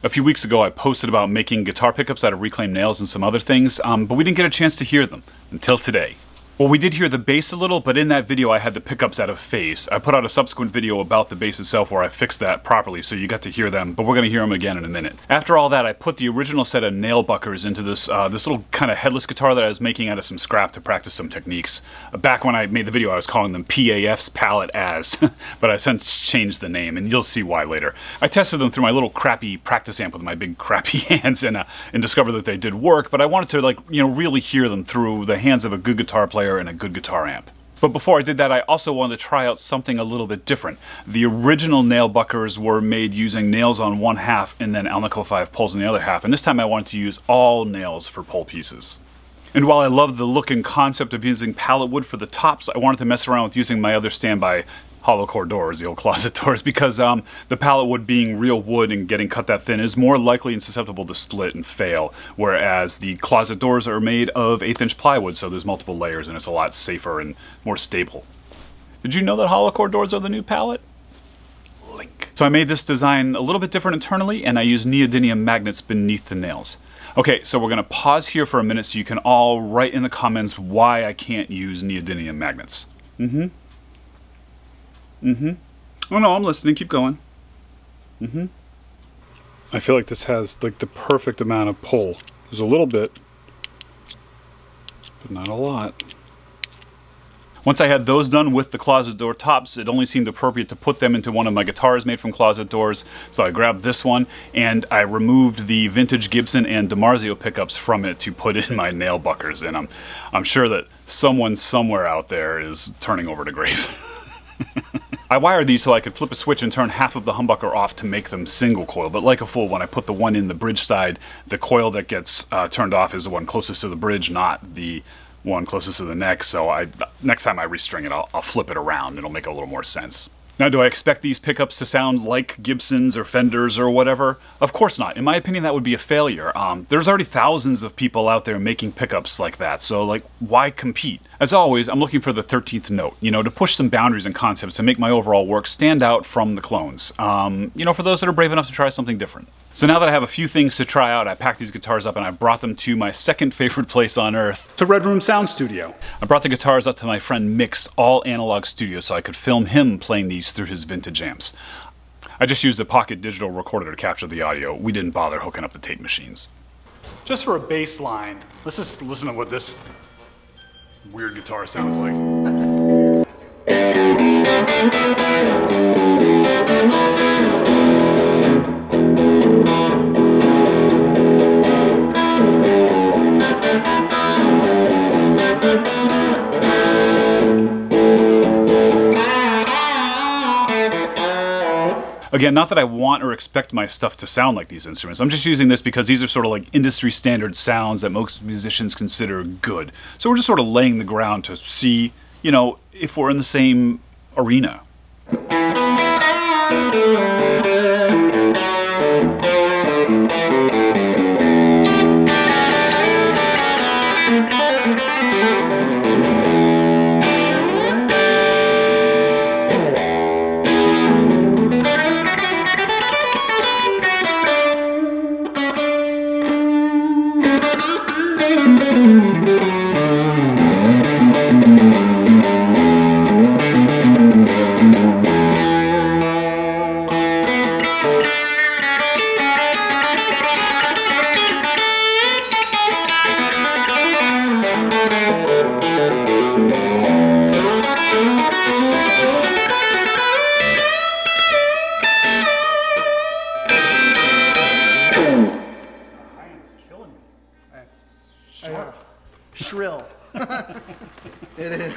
A few weeks ago I posted about making guitar pickups out of reclaimed nails and some other things, but we didn't get a chance to hear them until today. Well, we did hear the bass a little, but in that video I had the pickups out of phase. I put out a subsequent video about the bass itself where I fixed that properly, so you got to hear them, but we're going to hear them again in a minute. After all that, I put the original set of NailBuckers into this little kind of headless guitar that I was making out of some scrap to practice some techniques. Back when I made the video I was calling them PAF's Palette As, but I since changed the name, and you'll see why later. I tested them through my little crappy practice amp with my big crappy hands and discovered that they did work, but I wanted to really hear them through the hands of a good guitar player and a good guitar amp. But before I did that, I also wanted to try out something a little bit different. The original NailBuckers were made using nails on one half and then Alnico 5 poles on the other half, and this time I wanted to use all nails for pole pieces. And while I love the look and concept of using pallet wood for the tops, I wanted to mess around with using my other standby hollow core doors, the old closet doors, because the pallet wood being real wood and getting cut that thin is more likely and susceptible to split and fail, whereas the closet doors are made of 1/8" plywood, so there's multiple layers and it's a lot safer and more stable. Did you know that hollow core doors are the new pallet? Link. So I made this design a little bit different internally, and I used neodymium magnets beneath the nails. Okay, so we're going to pause here for a minute so you can all write in the comments why I can't use neodymium magnets. Oh no, I'm listening. Keep going. I feel like this has like the perfect amount of pull. There's a little bit, but not a lot. Once I had those done with the closet door tops, it only seemed appropriate to put them into one of my guitars made from closet doors. So I grabbed this one and I removed the vintage Gibson and DiMarzio pickups from it to put in my NailBuckers. And I'm sure that someone somewhere out there is turning over the grave. I wired these so I could flip a switch and turn half of the humbucker off to make them single coil, but like a fool, when I put the one in the bridge side, the coil that gets turned off is the one closest to the bridge, not the one closest to the neck, so next time I restring it, I'll flip it around. It'll make a little more sense. Now, do I expect these pickups to sound like Gibsons or Fenders or whatever? Of course not. In my opinion, that would be a failure. There's already thousands of people out there making pickups like that, so why compete? As always, I'm looking for the 13th note, to push some boundaries and concepts to make my overall work stand out from the clones. For those that are brave enough to try something different. So now that I have a few things to try out, I packed these guitars up and I brought them to my second favorite place on earth, to Red Room SoundStudio. I brought the guitars up to my friend Mick's all-analog studio so I could film him playing these through his vintage amps. I just used a pocket digital recorder to capture the audio. We didn't bother hooking up the tape machines. Just for a bass line, let's just listen to what this weird guitar sounds like. Again, not that I want or expect my stuff to sound like these instruments. I'm just using this because these are sort of like industry standard sounds that most musicians consider good. So we're just sort of laying the ground to see, if we're in the same arena. Shrill. It is.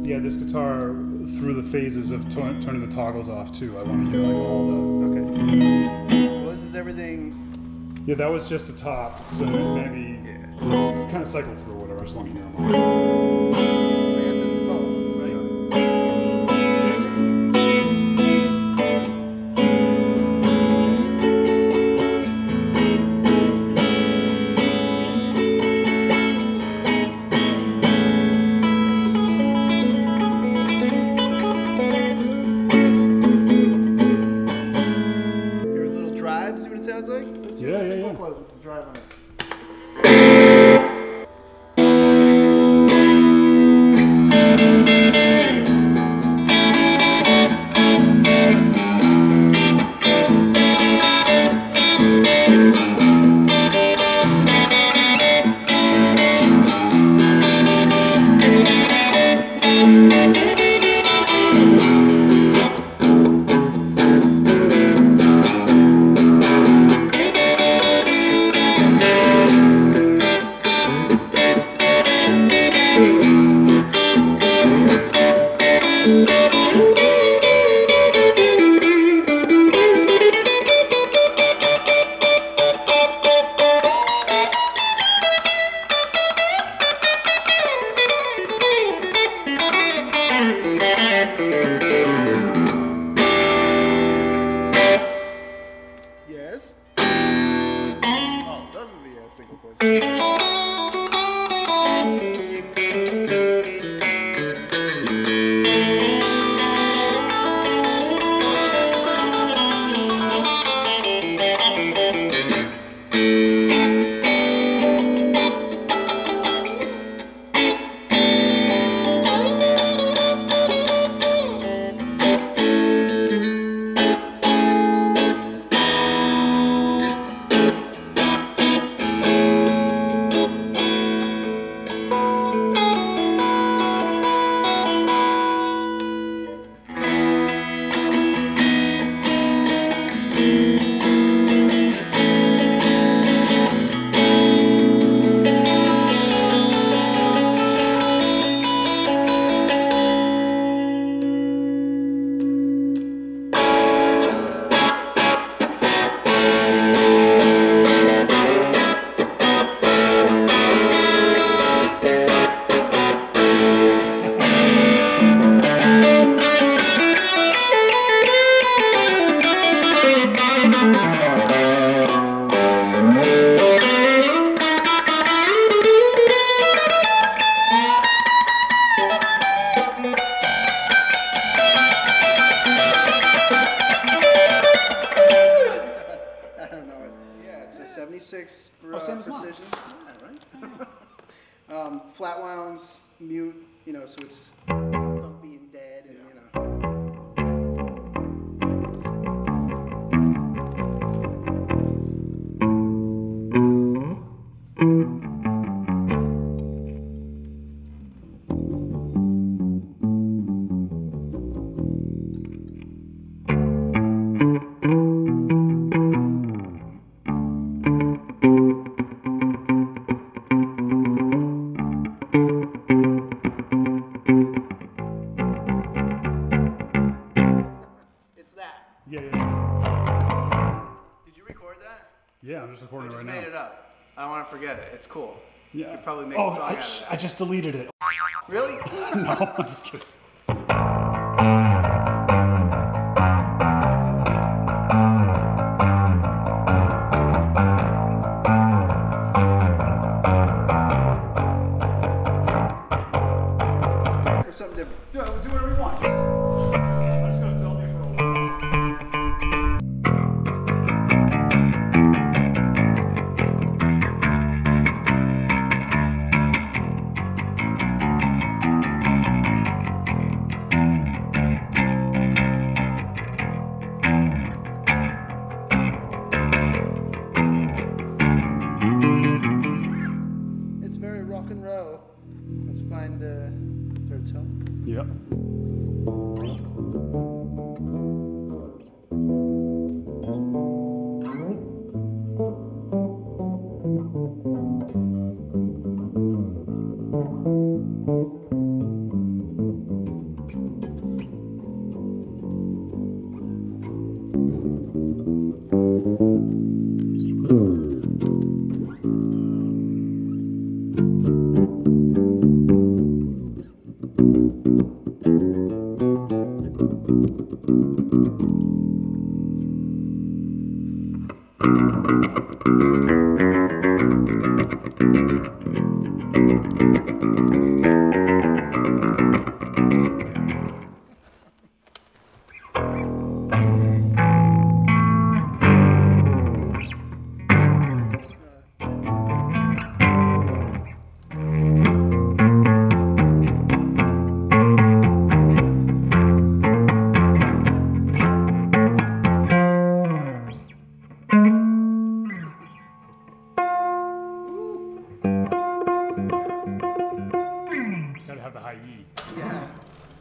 Yeah, this guitar through the phases of turning the toggles off too. I want to hear like all the. Okay. Well, this is everything. Yeah, that was just the top, so maybe just kind of cycle through whatever. I just want to hear them all. I guess this is both, right? Your little drive, see what it sounds like? Yeah. Drive on it. Yes? Oh, those are the single chords. I don't know it. Yeah, it's a 76 precision. Yeah, right? Flat wounds, mute, you know, so it's thumpy and dead, and you know. Yeah. Did you record that? Yeah, I'm just recording it right now. I just made it up. I don't want to forget it. It's cool. Yeah. You probably make a song out of that. I just deleted it. Really? No, I'm just kidding. Or something different. Yeah, we'll do whatever you want. I'm just gonna film you for a while. It's very rock and roll. Let's find third tone. Yep.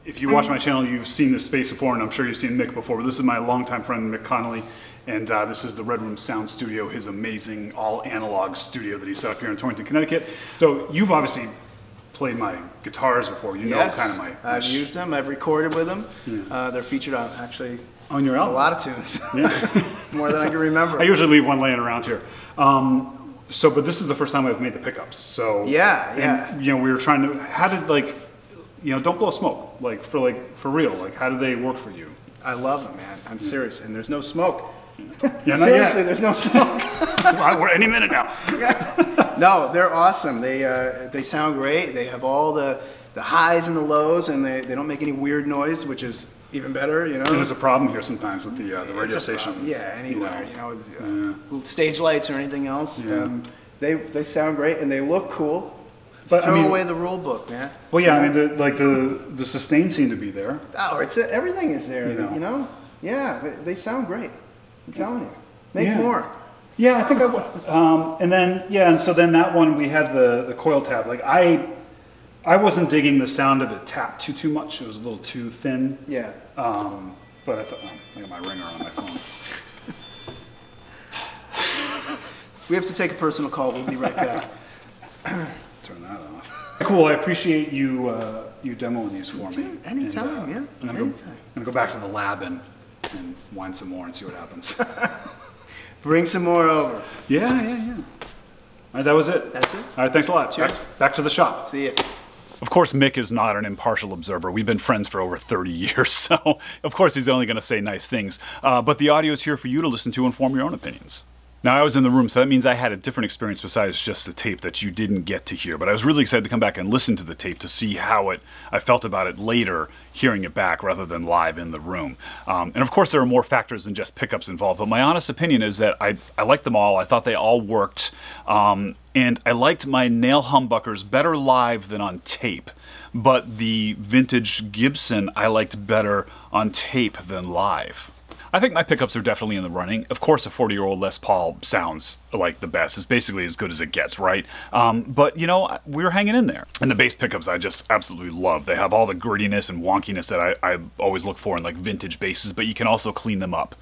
If you watch my channel, you've seen this space before, and I'm sure you've seen Mick before, but this is my longtime friend, Mick Connolly, and this is the Red Room SoundStudio, his amazing all-analog studio that he set up here in Torrington, Connecticut. So you've obviously played my guitars before. You know kind of my... I've used them. I've recorded with them. Yeah. They're featured on, actually, on your album? A lot of tunes. Yeah. More than I can remember. I usually leave one laying around here. But this is the first time I've made the pickups. So yeah. And, you know, we were trying to... How did, like... You know, don't blow smoke. For real. Like, how do they work for you? I love them, man. I'm serious, and there's no smoke. Yeah, seriously, there's no smoke. We're any minute now. No, they're awesome. They sound great. They have all the highs and the lows, and they don't make any weird noise, which is even better. You know. And there's a problem here sometimes with the radio station. Yeah, anywhere. You know, stage lights or anything else. Yeah. They sound great and they look cool. But throw away the rule book, man. Well, yeah, I mean, the sustain seem to be there. Oh, everything is there. You know. Yeah, they sound great. I'm telling you, make more. Yeah, I think I would. And then and so then that one we had the coil tab. Like I wasn't digging the sound of it tapped too much. It was a little too thin. Yeah. But I thought, I got my ringer on my phone. We have to take a personal call. We'll be right back. Turn that off. Cool. I appreciate you demoing these for me. Anytime, and, I'm gonna go back to the lab and wind some more and see what happens. Bring some more over. Yeah. All right, that was it. That's it. All right, thanks a lot. Cheers. Back to the shop. See ya. Of course, Mick is not an impartial observer. We've been friends for over 30 years, so of course he's only going to say nice things. But the audio is here for you to listen to and form your own opinions. Now, I was in the room, so that means I had a different experience besides just the tape that you didn't get to hear. But I was really excited to come back and listen to the tape to see how I felt about it later, hearing it back rather than live in the room. And of course, there are more factors than just pickups involved. But my honest opinion is that I liked them all. I thought they all worked. And I liked my Nail humbuckers better live than on tape. But the vintage Gibson I liked better on tape than live. I think my pickups are definitely in the running. Of course, a 40-year-old Les Paul sounds like the best. It's basically as good as it gets, right? But, you know, we were hanging in there. And the bass pickups I just absolutely love. They have all the grittiness and wonkiness that I always look for in, like, vintage basses, but you can also clean them up.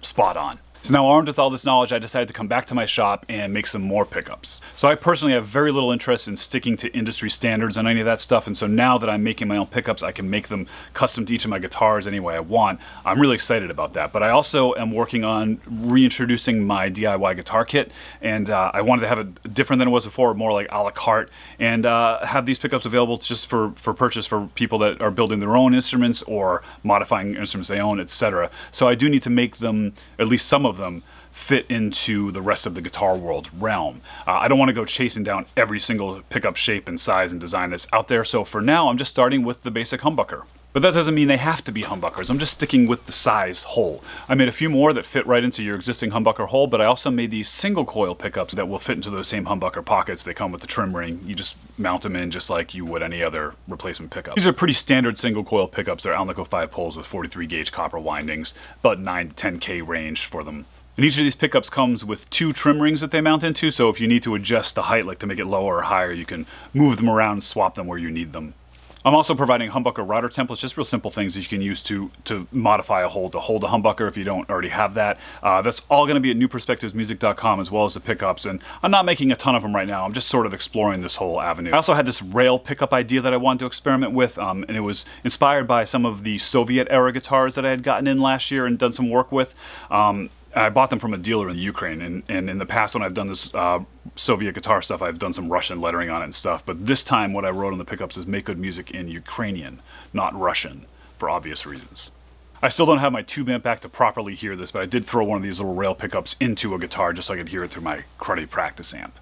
Spot on. So now, armed with all this knowledge, I decided to come back to my shop and make some more pickups. So I personally have very little interest in sticking to industry standards on any of that stuff, and so now that I'm making my own pickups, I can make them custom to each of my guitars any way I want. I'm really excited about that. But I also am working on reintroducing my DIY guitar kit, and I wanted to have it different than it was before, more like a la carte, and have these pickups available just for purchase for people that are building their own instruments or modifying instruments they own, etc. So I do need to make them, at least some of them, fit into the rest of the guitar world realm. I don't want to go chasing down every single pickup shape and size and design that's out there, so for now I'm just starting with the basic humbucker. But that doesn't mean they have to be humbuckers. I'm just sticking with the size hole. I made a few more that fit right into your existing humbucker hole, but I also made these single coil pickups that will fit into those same humbucker pockets. They come with the trim ring. You just mount them in just like you would any other replacement pickup. These are pretty standard single coil pickups. They're Alnico 5 poles with 43 gauge copper windings, about 9 to 10K range for them. And each of these pickups comes with 2 trim rings that they mount into, so if you need to adjust the height, like to make it lower or higher, you can move them around and swap them where you need them. I'm also providing humbucker router templates, just real simple things that you can use to modify a hole to hold a humbucker if you don't already have that. That's all going to be at newperspectivesmusic.com as well as the pickups, and I'm not making a ton of them right now. I'm just sort of exploring this whole avenue. I also had this rail pickup idea that I wanted to experiment with, and it was inspired by some of the Soviet-era guitars that I had gotten in last year and done some work with. I bought them from a dealer in Ukraine, and in the past when I've done this Soviet guitar stuff, I've done some Russian lettering on it and stuff, but this time what I wrote on the pickups is make good music in Ukrainian, not Russian, for obvious reasons. I still don't have my tube amp back to properly hear this, but I did throw one of these little rail pickups into a guitar just so I could hear it through my cruddy practice amp.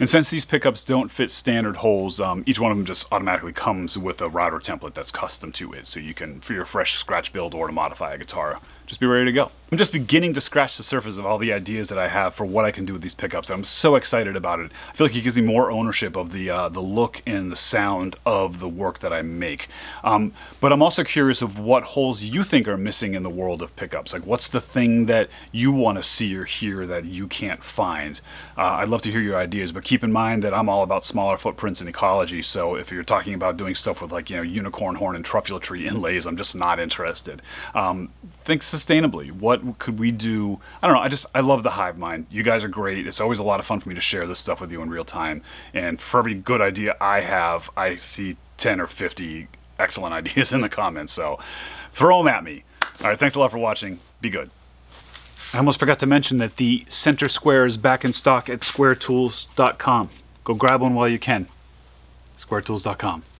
And since these pickups don't fit standard holes, each one of them just automatically comes with a router template that's custom to it. So you can, for your fresh scratch build or to modify a guitar, just be ready to go. I'm just beginning to scratch the surface of all the ideas that I have for what I can do with these pickups. I'm so excited about it. I feel like it gives me more ownership of the look and the sound of the work that I make. But I'm also curious of what holes you think are missing in the world of pickups. Like, what's the thing that you want to see or hear that you can't find? I'd love to hear your ideas, but keep in mind that I'm all about smaller footprints and ecology. So if you're talking about doing stuff with, like, you know, unicorn horn and truffula tree inlays, I'm just not interested. Think sustainably. What could we do? I don't know. I love the hive mind. You guys are great. It's always a lot of fun for me to share this stuff with you in real time. And for every good idea I have, I see 10 or 50 excellent ideas in the comments. So throw them at me. All right. Thanks a lot for watching. Be good. I almost forgot to mention that the center square is back in stock at squaretools.com. Go grab one while you can. squaretools.com.